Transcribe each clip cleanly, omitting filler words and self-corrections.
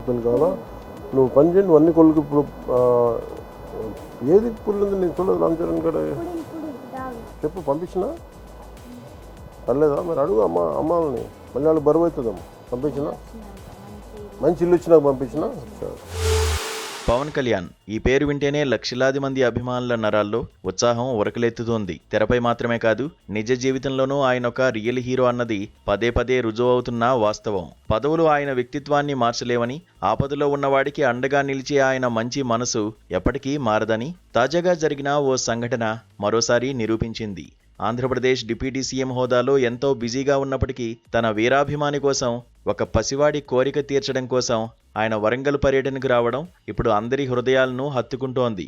కావాలా నువ్వు పని చేయండి, నువ్వు అన్ని కొడుకు ఇప్పుడు ఏది పుల్లింది నేను చూడలేదు. రామ్ చరణ్ గడ చెప్పు, పంపించినా పర్లేదా? మరి అడుగు అమ్మాలని, మళ్ళీ వాళ్ళు బరువు అవుతుందమ్మా. పంపించినా మంచి ఇల్లు ఇచ్చినాక పంపించినా. పవన్ కళ్యాణ్ ఈ పేరు వింటేనే లక్షలాది మంది అభిమానుల నరాల్లో ఉత్సాహం ఉరకలెత్తుతోంది. తెరపై మాత్రమే కాదు, నిజ జీవితంలోనూ ఆయన ఒక రియల్ హీరో అన్నది పదే పదే రుజువవుతున్న వాస్తవం. పదవులు ఆయన వ్యక్తిత్వాన్ని మార్చలేవని, ఆపదలో ఉన్నవాడికి అండగా నిలిచే ఆయన మంచి మనసు ఎప్పటికీ మారదని తాజాగా జరిగిన ఓ సంఘటన మరోసారి నిరూపించింది. ఆంధ్రప్రదేశ్ డిప్యూటీ సీఎం హోదాలో ఎంతో బిజీగా ఉన్నప్పటికీ తన వీరాభిమాని కోసం, ఒక పసివాడి కోరిక తీర్చడం కోసం ఆయన వరంగల్ పర్యటనకు రావడం ఇప్పుడు అందరి హృదయాలను హత్తుకుంటోంది.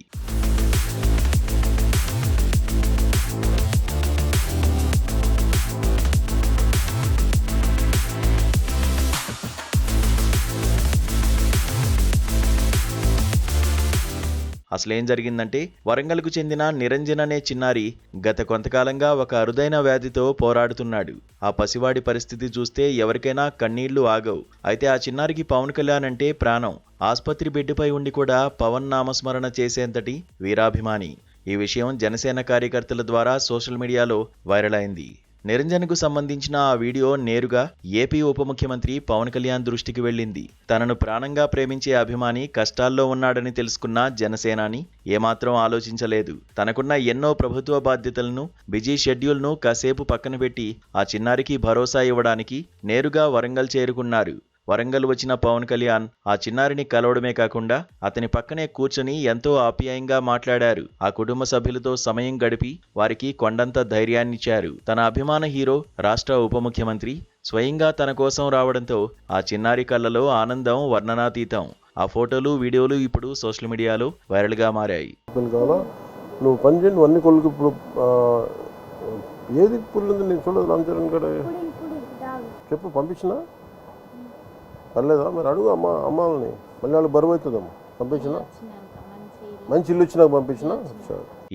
అసలేం జరిగిందంటే, వరంగల్కు చెందిన నిరంజన్ అనే చిన్నారి గత కొంతకాలంగా ఒక అరుదైన వ్యాధితో పోరాడుతున్నాడు. ఆ పసివాడి పరిస్థితి చూస్తే ఎవరికైనా కన్నీళ్లు ఆగవు. అయితే ఆ చిన్నారికి పవన్ కళ్యాణ్ అంటే ప్రాణం. ఆస్పత్రి బెడ్డుపై ఉండి కూడా పవన్ నామస్మరణ చేసేంతటి వీరాభిమాని. ఈ విషయం జనసేన కార్యకర్తల ద్వారా సోషల్ మీడియాలో వైరల్ అయింది. నిరంజన్కు సంబంధించిన ఆ వీడియో నేరుగా ఏపీ ఉప ముఖ్యమంత్రి పవన్ కళ్యాణ్ దృష్టికి వెళ్ళింది. తనను ప్రాణంగా ప్రేమించే అభిమాని కష్టాల్లో ఉన్నాడని తెలుసుకున్న జనసేనాని ఏమాత్రం ఆలోచించలేదు. తనకున్న ఎన్నో ప్రభుత్వ బాధ్యతలను, బిజీ షెడ్యూల్ను కాసేపు పక్కన పెట్టి ఆ చిన్నారికి భరోసా ఇవ్వడానికి నేరుగా వరంగల్ చేరుకున్నారు. వరంగల్ వచ్చిన పవన్ కళ్యాణ్ ఆ చిన్నారిని కలవడమే కాకుండా అతని పక్కనే కూర్చొని ఎంతో ఆప్యాయంగా మాట్లాడారు. ఆ కుటుంబ సభ్యులతో సమయం గడిపి వారికి కొండంత ధైర్యాన్నిచ్చారు. తన అభిమాన హీరో, రాష్ట్ర ఉప ముఖ్యమంత్రి స్వయంగా తన కోసం రావడంతో ఆ చిన్నారి కళ్ళలో ఆనందం వర్ణనాతీతం. ఆ ఫోటోలు, వీడియోలు ఇప్పుడు సోషల్ మీడియాలో వైరల్గా మారాయి. నువ్వు పని చేయండి, నువ్వు అన్ని కొడుకు ఇప్పుడు ఏది పుల్లింది నేను చూడలేదు. రామ్ చరణ్ గడ చెప్పు, పంపించినా పర్లేదా? మరి అడుగు అమ్మాలని, మళ్ళీ వాళ్ళు బరువు అవుతుందమ్మా. పంపించినా మంచి ఇల్లు ఇచ్చినాక పంపించినా.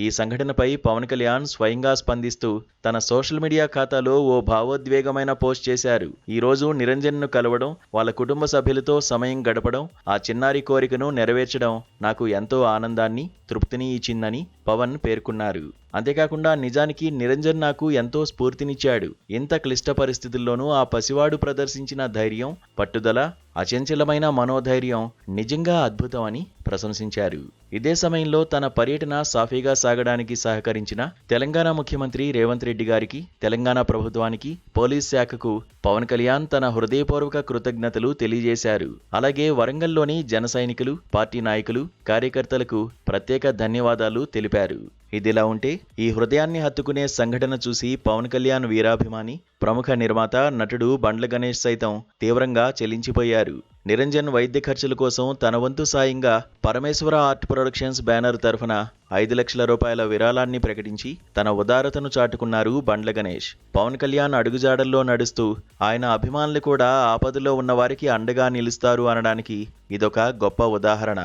ఈ సంఘటనపై పవన్ కళ్యాణ్ స్వయంగా స్పందిస్తూ తన సోషల్ మీడియా ఖాతాలో ఓ భావోద్వేగమైన పోస్ట్ చేశారు. ఈ రోజు నిరంజన్ను కలవడం, వాళ్ళ కుటుంబ సభ్యులతో సమయం గడపడం, ఆ చిన్నారి కోరికను నెరవేర్చడం నాకు ఎంతో ఆనందాన్ని, తృప్తిని ఇచ్చిందని పవన్ పేర్కొన్నారు. అంతేకాకుండా నిజానికి నిరంజన్ నాకు ఎంతో స్ఫూర్తినిచ్చాడు. ఇంత క్లిష్ట పరిస్థితుల్లోనూ ఆ పసివాడు ప్రదర్శించిన ధైర్యం, పట్టుదల, అచంచలమైన మనోధైర్యం నిజంగా అద్భుతం అని ప్రశంసించారు. ఇదే సమయంలో తన పర్యటన సాఫీగా సాగడానికి సహకరించిన తెలంగాణ ముఖ్యమంత్రి రేవంత్ రెడ్డి గారికి, తెలంగాణ ప్రభుత్వానికి, పోలీస్ శాఖకు పవన్ కళ్యాణ్ తన హృదయపూర్వక కృతజ్ఞతలు తెలియజేశారు. అలాగే వరంగల్లోని జన సైనికులు, పార్టీ నాయకులు, కార్యకర్తలకు ప్రత్యేక ధన్యవాదాలు తెలిపారు. ఇదిలా ఉంటే, ఈ హృదయాన్ని హత్తుకునే సంఘటన చూసి పవన్ కళ్యాణ్ వీరాభిమాని, ప్రముఖ నిర్మాత, నటుడు బండ్ల గణేష్ సైతం తీవ్రంగా చెలించిపోయారు. నిరంజన్ వైద్య ఖర్చుల కోసం తన వంతు సాయంగా పరమేశ్వర ఆర్ట్ ప్రొడక్షన్స్ బ్యానర్ తరఫున 5 లక్షల రూపాయల విరాళాన్ని ప్రకటించి తన ఉదారతను చాటుకున్నారు బండ్ల గణేష్. పవన్ కళ్యాణ్ అడుగుజాడల్లో నడుస్తూ ఆయన అభిమానులు కూడా ఆపదలో ఉన్నవారికి అండగా నిలుస్తారు అనడానికి ఇదొక గొప్ప ఉదాహరణ.